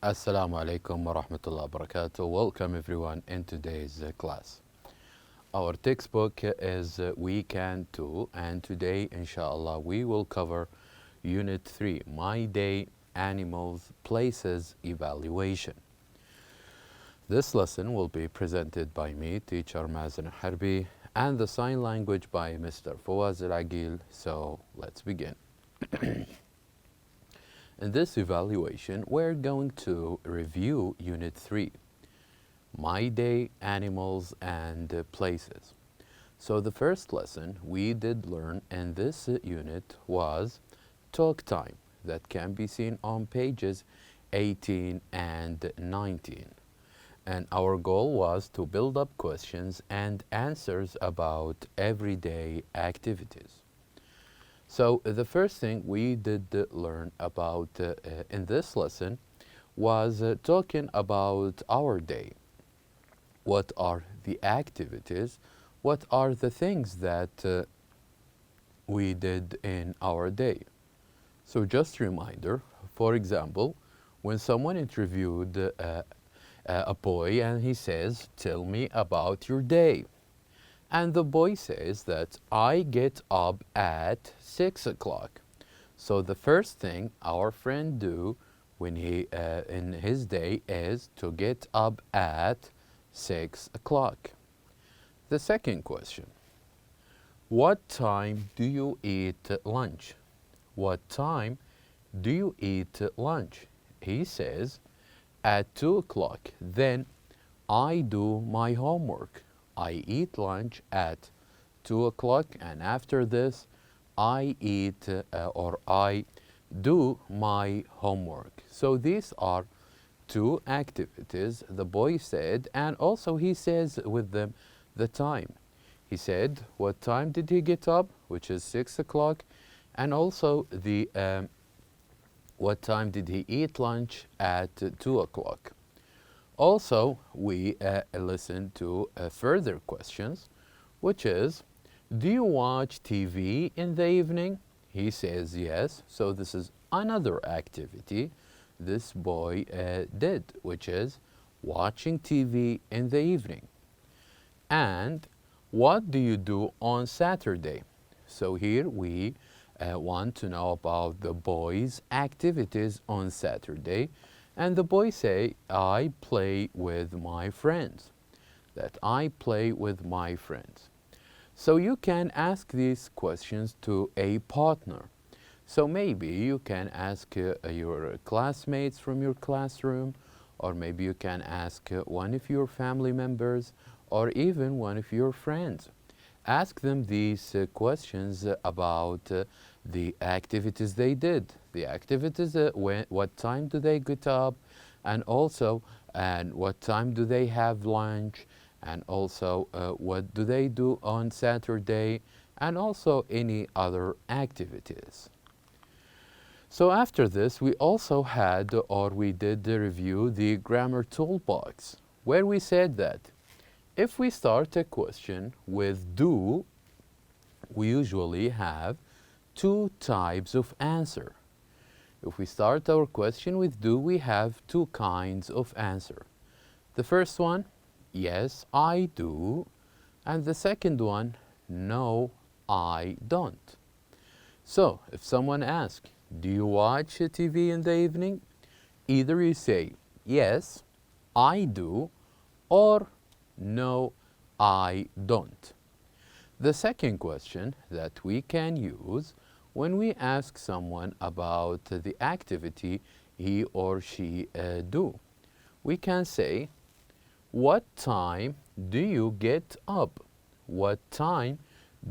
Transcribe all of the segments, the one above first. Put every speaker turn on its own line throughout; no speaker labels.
Assalamu alaikum wa rahmatullahi wa barakatuh. Welcome everyone in today's class. Our textbook is Weekend 2, and today inshallah we will cover Unit 3, My Day, Animals, Places, Evaluation. This lesson will be presented by me, teacher Mazen Harbi, and the sign language by Mr. Fawaz Al-Agil. So let's begin. In this evaluation, we're going to review Unit 3, My Day, Animals, and Places. So the first lesson we did learn in this unit was talk time, that can be seen on pages 18 and 19. And our goal was to build up questions and answers about everyday activities. So the first thing we did learn about in this lesson was talking about our day. What are the activities? What are the things that we did in our day? So just a reminder, for example, when someone interviewed a boy and he says, "Tell me about your day." And the boy says that I get up at 6 o'clock. So the first thing our friend do when he in his day is to get up at 6 o'clock. The second question, what time do you eat lunch? What time do you eat lunch? He says at 2 o'clock. Then I do my homework. I eat lunch at 2 o'clock, and after this I eat or I do my homework. So these are two activities the boy said, and also he says with them the time. He said what time did he get up, which is 6 o'clock, and also the what time did he eat lunch at 2 o'clock. Also, we listen to further questions, which is, do you watch TV in the evening? He says yes. So this is another activity this boy did, which is watching TV in the evening. And what do you do on Saturday? So here we want to know about the boy's activities on Saturday. And the boy say, I play with my friends. That I play with my friends. So you can ask these questions to a partner. So maybe you can ask your classmates from your classroom, or maybe you can ask one of your family members, or even one of your friends. Ask them these questions about the activities they did, the activities, what time do they get up, and also and what time do they have lunch, and also what do they do on Saturday, and also any other activities. So after this, we also had, or we did review the grammar toolbox, where we said that if we start a question with do, we usually have two types of answer. If we start our question with do, we have two kinds of answer. The first one, yes, I do. And the second one, no, I don't. So if someone asks, do you watch TV in the evening? Either you say, yes, I do, or no, I don't. The second question that we can use when we ask someone about the activity he or she do, we can say, what time do you get up? What time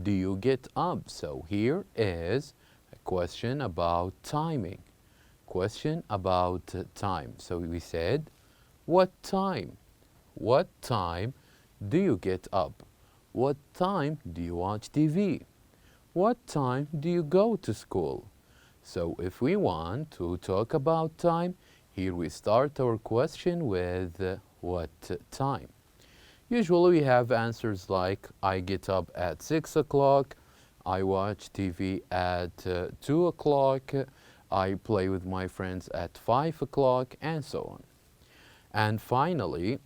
do you get up? So here is a question about timing. Question about time. So we said, what time? What time do you get up? What time do you watch TV? What time do you go to school? So if we want to talk about time, here we start our question with what time. Usually we have answers like I get up at 6 o'clock, I watch TV at 2 o'clock, I play with my friends at 5 o'clock, and so on. And finally,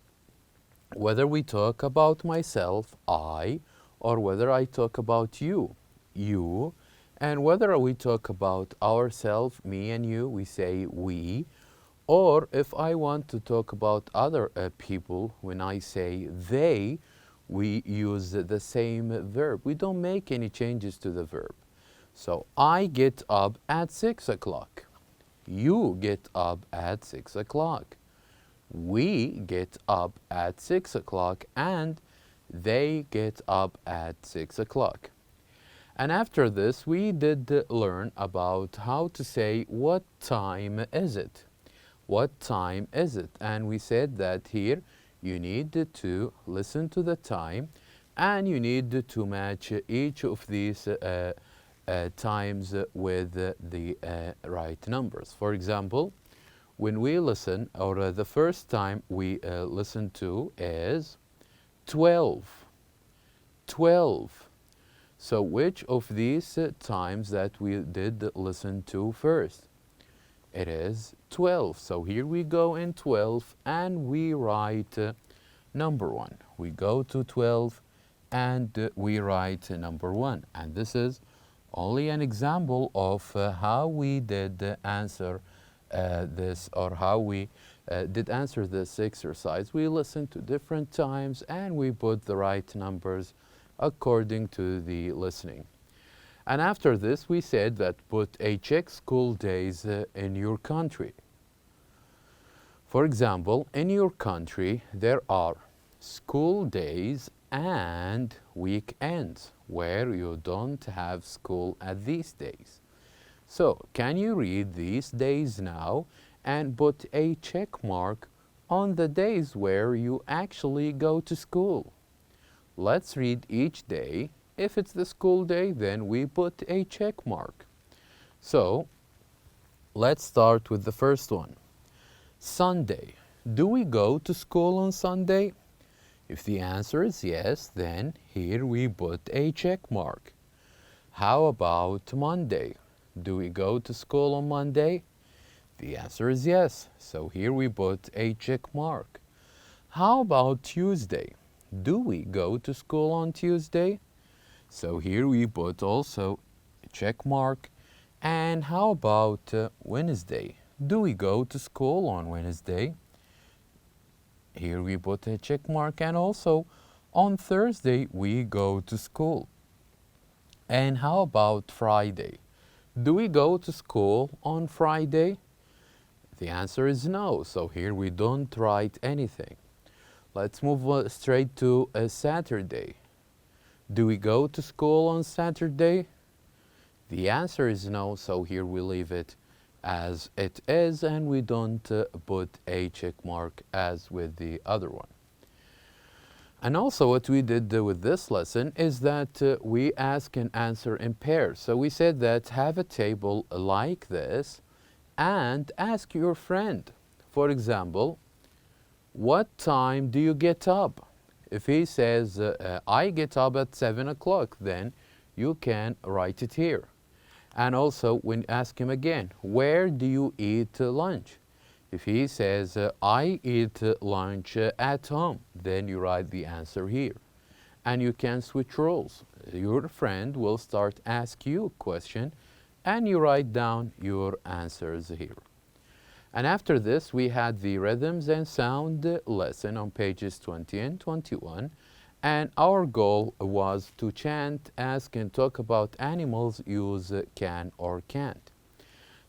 whether we talk about myself, I, or whether I talk about you, you, and whether we talk about ourselves, me and you, we say we, or if I want to talk about other people, when I say they, we use the same verb. We don't make any changes to the verb. So I get up at 6 o'clock. You get up at 6 o'clock. We get up at 6 o'clock, and they get up at 6 o'clock. And after this, we did learn about how to say, what time is it? What time is it? And we said that here you need to listen to the time, and you need to match each of these times with the right numbers. For example, when we listen, or the first time we listen to is 12. 12. So which of these times that we did listen to first? It is 12. So here we go in 12 and we write number 1. We go to 12 and we write number 1. And this is only an example of how we did answer this, or how we did answer this exercise. We listened to different times and we put the right numbers according to the listening. And after this, we said that put a check school days in your country. For example, in your country, there are school days and weekends where you don't have school at these days. So, can you read these days now and put a check mark on the days where you actually go to school? Let's read each day. If it's the school day, then we put a check mark. So, let's start with the first one. Sunday. Do we go to school on Sunday? If the answer is yes, then here we put a check mark. How about Monday? Do we go to school on Monday? The answer is yes, so here we put a check mark. How about Tuesday? Do we go to school on Tuesday? So here we put also a check mark. And how about Wednesday? Do we go to school on Wednesday? Here we put a check mark. And also on Thursday we go to school. And how about Friday? Do we go to school on Friday? The answer is no, so here we don't write anything. Let's move straight to a Saturday. Do we go to school on Saturday? The answer is no, so here we leave it as it is and we don't put a check mark as with the other one. And also what we did with this lesson is that we ask and answer in pairs. So we said that have a table like this and ask your friend. For example, what time do you get up? If he says, I get up at 7 o'clock, then you can write it here. And also when ask him again, where do you eat lunch? If he says, I eat lunch at home, then you write the answer here. And you can switch roles. Your friend will start ask you a question and you write down your answers here. And after this, we had the rhythms and sound lesson on pages 20 and 21. And our goal was to chant, ask, and talk about animals use can or can't.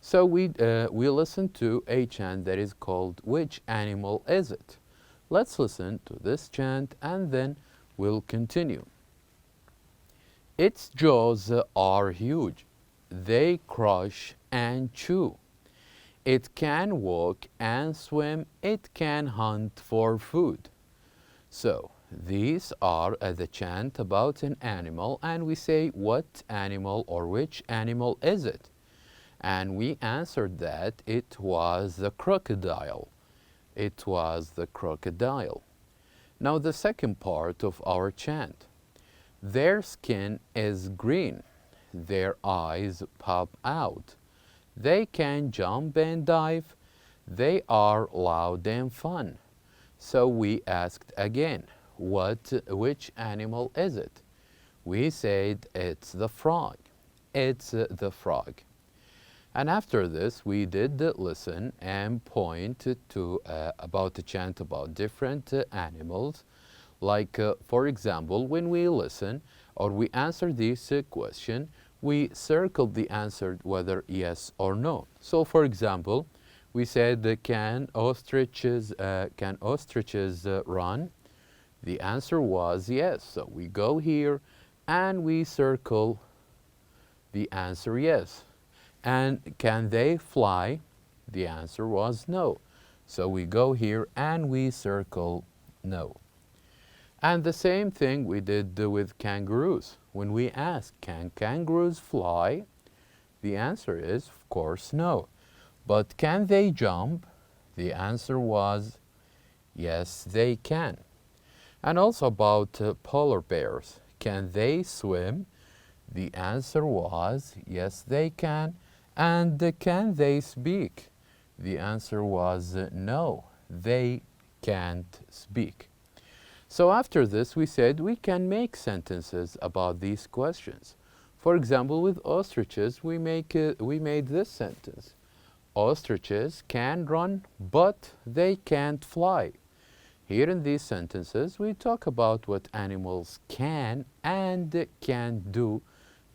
So we listened to a chant that is called, which animal is it? Let's listen to this chant and then we'll continue. Its jaws are huge. They crush and chew. It can walk and swim. It can hunt for food. So these are the chant about an animal, and we say what animal or which animal is it? And we answered that it was the crocodile. It was the crocodile. Now the second part of our chant. Their skin is green. Their eyes pop out. They can jump and dive. They are loud and fun. So we asked again, which animal is it? We said it's the frog. It's the frog. And after this, we did listen and point to about the chant about different animals. Like, for example, when we listen or we answer this question, we circled the answer whether yes or no. So, for example, we said, can ostriches run? The answer was yes. So we go here and we circle the answer yes. And can they fly? The answer was no. So we go here and we circle no. And the same thing we did with kangaroos. When we ask, can kangaroos fly? The answer is, of course, no. But can they jump? The answer was, yes, they can. And also about polar bears. Can they swim? The answer was, yes, they can. And can they speak? The answer was, no, they can't speak. So after this, we said we can make sentences about these questions. For example, with ostriches, we made this sentence. Ostriches can run, but they can't fly. Here in these sentences, we talk about what animals can and can't do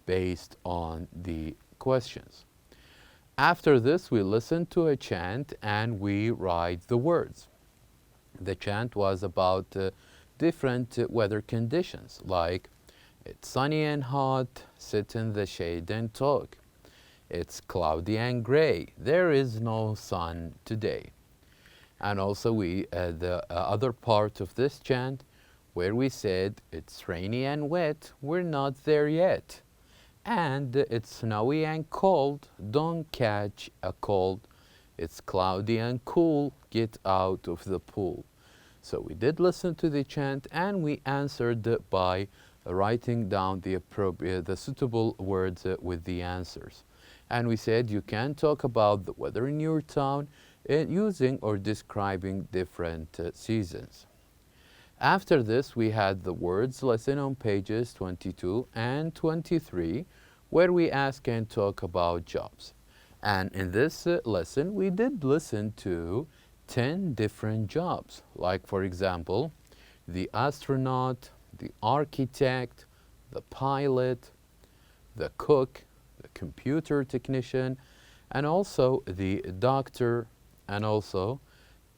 based on the questions. After this, we listen to a chant and we write the words. The chant was about different weather conditions, like it's sunny and hot, sit in the shade and talk. It's cloudy and gray, there is no sun today. And also the other part of this chant where we said it's rainy and wet, we're not there yet. And it's snowy and cold, don't catch a cold. It's cloudy and cool, get out of the pool. So we did listen to the chant and we answered by writing down the suitable words with the answers. And we said you can talk about the weather in your town using or describing different seasons. After this, we had the words lesson on pages 22 and 23, where we ask and talk about jobs. And in this lesson, we did listen to 10 different jobs, like, for example, the astronaut, the architect, the pilot, the cook, the computer technician, and also the doctor, and also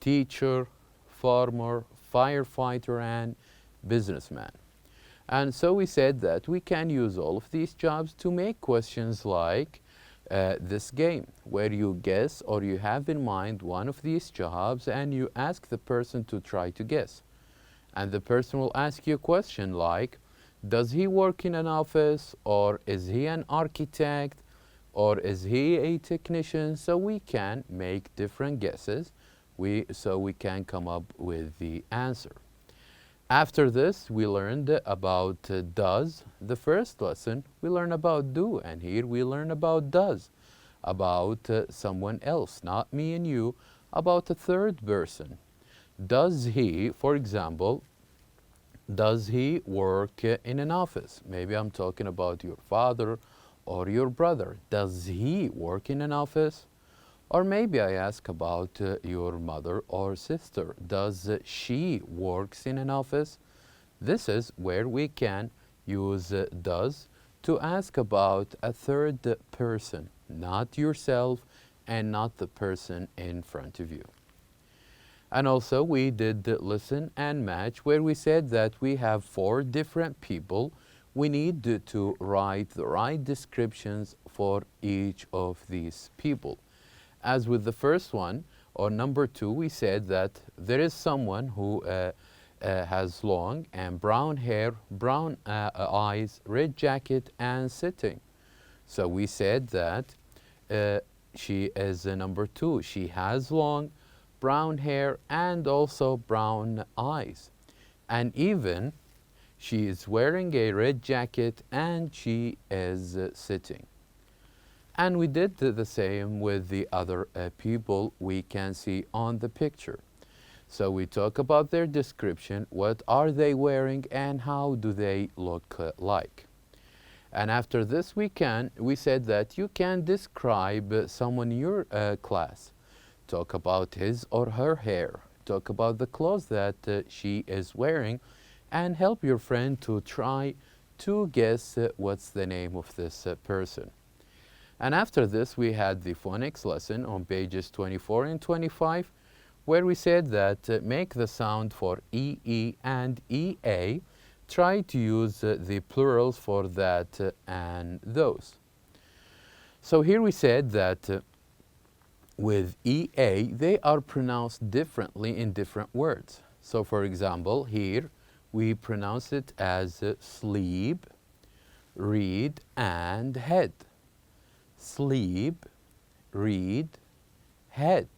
teacher, farmer, firefighter, and businessman. And so we said that we can use all of these jobs to make questions like this game, where you guess or you have in mind one of these jobs and you ask the person to try to guess. And the person will ask you a question like, does he work in an office, or is he an architect, or is he a technician? So we can make different guesses so we can come up with the answer. After this, we learned about does. The first lesson, we learned about do, and here we learn about does, about someone else, not me and you, about a third person. Does he, for example, does he work in an office? Maybe I'm talking about your father or your brother. Does he work in an office? Or maybe I ask about your mother or sister. Does she works in an office? This is where we can use does to ask about a third person, not yourself and not the person in front of you. And also we did listen and match, where we said that we have 4 different people. We need to write the right descriptions for each of these people. As with the first one, or number 2, we said that there is someone who has long and brown hair, brown eyes, red jacket, and sitting. So we said that she is number 2. She has long, brown hair, and also brown eyes. And even she is wearing a red jacket and she is sitting. And we did the same with the other people we can see on the picture. So we talk about their description, what are they wearing and how do they look like. And after this we said that you can describe someone in your class. Talk about his or her hair. Talk about the clothes that she is wearing and help your friend to try to guess what's the name of this person. And after this we had the phonics lesson on pages 24 and 25, where we said that make the sound for EE and EA. Try to use the plurals for that and those. So here we said that with EA, they are pronounced differently in different words. So for example, here we pronounce it as sleep, read, and head. Sleep, read, head.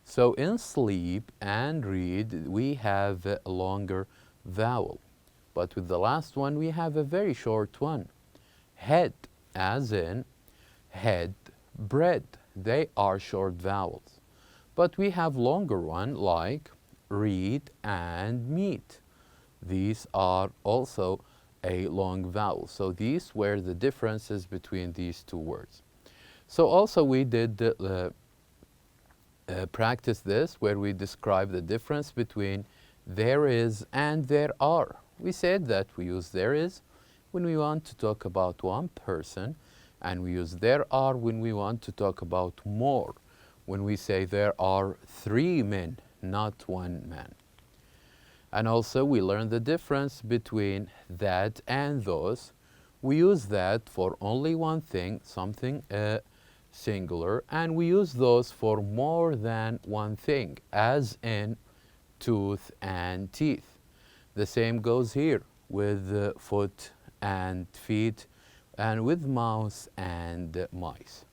So in sleep and read, we have a longer vowel. But with the last one, we have a very short one. Head, as in head, bread. They are short vowels. But we have longer one like read and meat. These are also a long vowel. So these were the differences between these two words. So also we did practice this where we describe the difference between there is and there are. We said that we use there is when we want to talk about one person, and we use there are when we want to talk about more, when we say there are 3 men, not 1 man. And also we learned the difference between that and those. We use that for only one thing, something singular, and we use those for more than one thing, as in tooth and teeth. The same goes here with foot and feet, and with mouse and mice.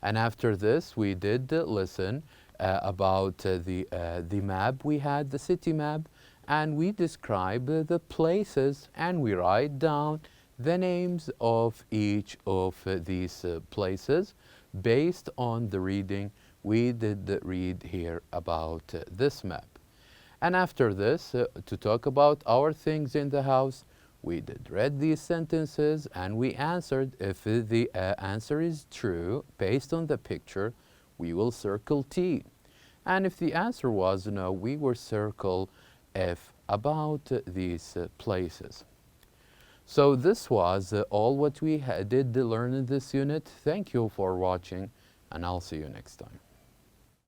And after this, we did listen about the map. We had the city map, and we describe the places, and we write down the names of each of these places based on the reading we did read here about this map. And after this, to talk about our things in the house, we did read these sentences and we answered. If the answer is true, based on the picture, we will circle T. And if the answer was no, we will circle F about these places. So this was all what we did learn in this unit. Thank you for watching, and I'll see you next time.